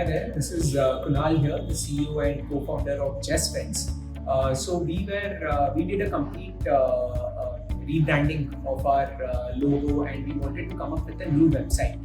Hi there, this is Kunal here, the CEO and co-founder of JustFence. We did a complete rebranding of our logo, and we wanted to come up with a new website.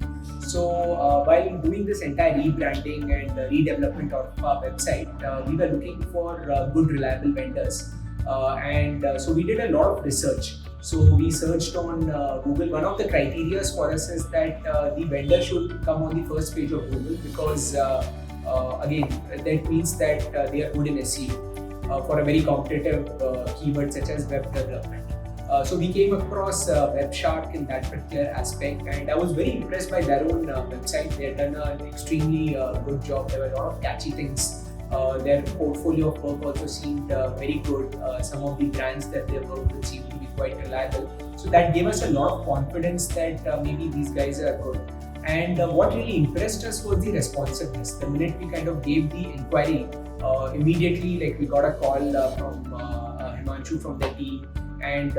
While doing this entire rebranding and redevelopment of our website, we were looking for good, reliable vendors. So we did a lot of research. So we searched on Google. One of the criteria for us is that the vendor should come on the first page of Google because again, that means that they are good in SEO for a very competitive keyword such as web development. So we came across Webshark in that particular aspect, and I was very impressed by their own website. They had done an extremely good job. There were a lot of catchy things. Their portfolio of work also seemed very good. Some of the brands that they worked with seemed to be quite reliable. So that gave us a lot of confidence that maybe these guys are good. And what really impressed us was the responsiveness. The minute we kind of gave the inquiry, immediately we got a call from Himanshu from the team, and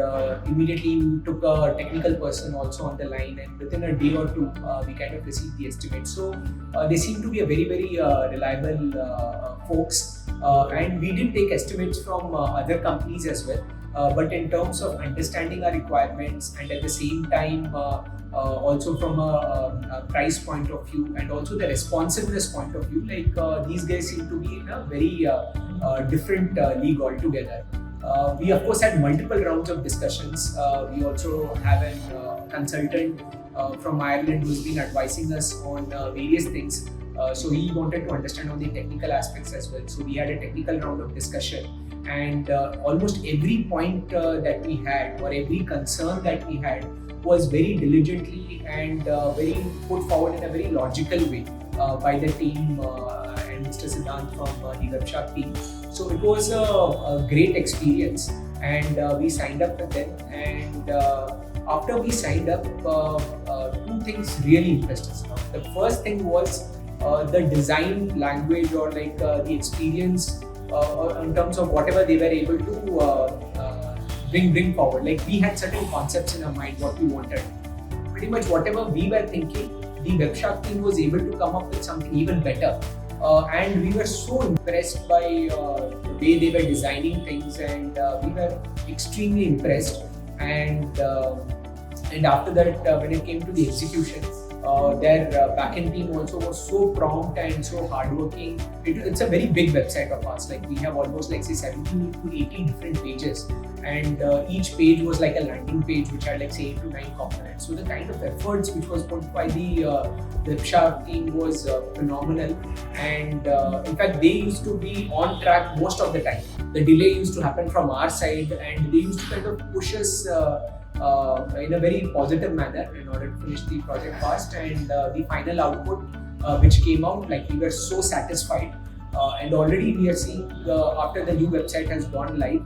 immediately we took a technical person also on the line, and within a day or two we kind of received the estimate. So they seem to be a very reliable folks, and we did take estimates from other companies as well. But in terms of understanding our requirements and at the same time also from a price point of view and also the responsiveness point of view, these guys seem to be in a very different league altogether. We of course had multiple rounds of discussions. We also have a consultant from Ireland who's been advising us on various things. So he wanted to understand on the technical aspects as well. So we had a technical round of discussion, and almost every point that we had or every concern that we had was very diligently and very put forward in a very logical way by the team and Mr. Siddhant from the Webshark team. So it was a great experience, and we signed up with them. And after we signed up, two things really impressed us. The first thing was the design language or the experience in terms of whatever they were able to bring forward. We had certain concepts in our mind what we wanted. Pretty much whatever we were thinking, the Webshark team was able to come up with something even better. And we were so impressed by the way they were designing things, and we were extremely impressed. And after that, when it came to the execution, their backend team also was so prompt and so hardworking. It's a very big website of ours. We have almost 17 to 18 different pages, and each page was like a landing page which had 8 to 9 components. So the kind of efforts which was put by the Webshark team was phenomenal, and in fact they used to be on track most of the time. The delay used to happen from our side, and they used to kind of push us in a very positive manner in order to finish the project fast. And the final output which came out, we were so satisfied. And already we are seeing after the new website has gone live,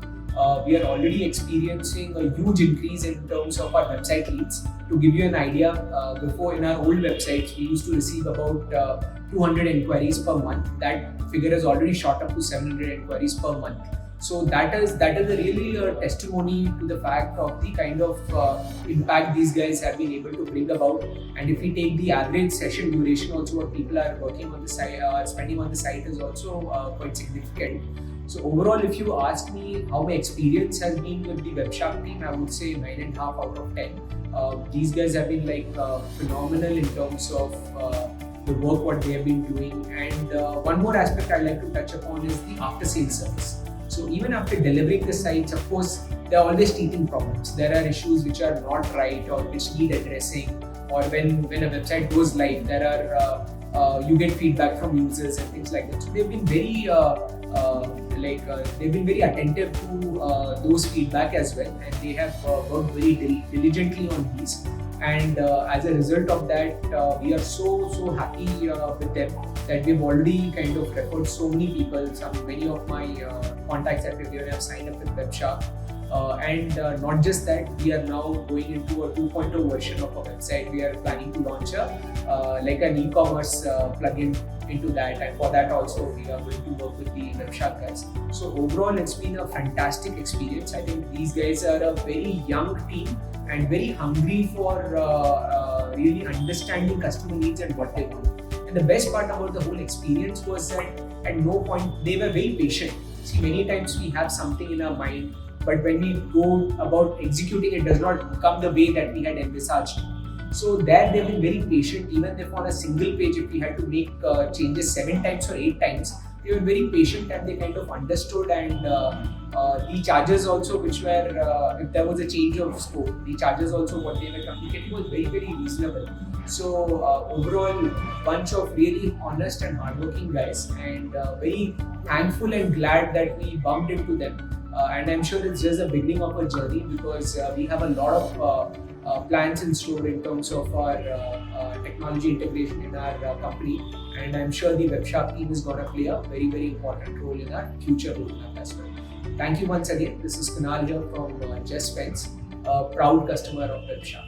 we are already experiencing a huge increase in terms of our website leads. To give you an idea, before in our old websites, we used to receive about 200 inquiries per month. That figure has already shot up to 700 inquiries per month. So that is really a testimony to the fact of the kind of impact these guys have been able to bring about. And if we take the average session duration also, what people are working on the site, spending on the site is also quite significant. So overall, if you ask me how my experience has been with the Webshark team, I would say 9.5 out of 10. These guys have been phenomenal in terms of the work what they have been doing. And one more aspect I'd like to touch upon is the after sales service. So even after delivering the sites, of course, there are always teething problems. There are issues which are not right or which need addressing. Or when a website goes live, there are you get feedback from users and things like that. So they've been very they've been very attentive to those feedback as well, and they have worked very diligently on these. And as a result of that, we are so happy with them that we've already kind of referred so many people. Many of my contacts that we've given have signed up with Webshark. And not just that, we are now going into a 2.0 version of our website. We are planning to launch an e-commerce plugin into that, and for that also we are going to work with the Webshark guys. So overall, it's been a fantastic experience. I think these guys are a very young team and very hungry for really understanding customer needs and what they want. And the best part about the whole experience was that at no point they were very patient. See, many times we have something in our mind, but when we go about executing, it does not come the way that we had envisaged. So there they've been very patient, even if on a single page, if we had to make changes 7 times or 8 times, they were very patient and they kind of understood. And the charges also, which were, if there was a change of scope, the charges also what they were communicating was very, very reasonable. So overall, bunch of really honest and hardworking guys, and very thankful and glad that we bumped into them. And I'm sure it's just the beginning of a journey, because we have a lot of plans in store in terms of our technology integration in our company, and I'm sure the Webshark team is going to play a very, very important role in our future roadmap as well. Thank you once again. This is Kunal here from JustFence, a proud customer of Webshark.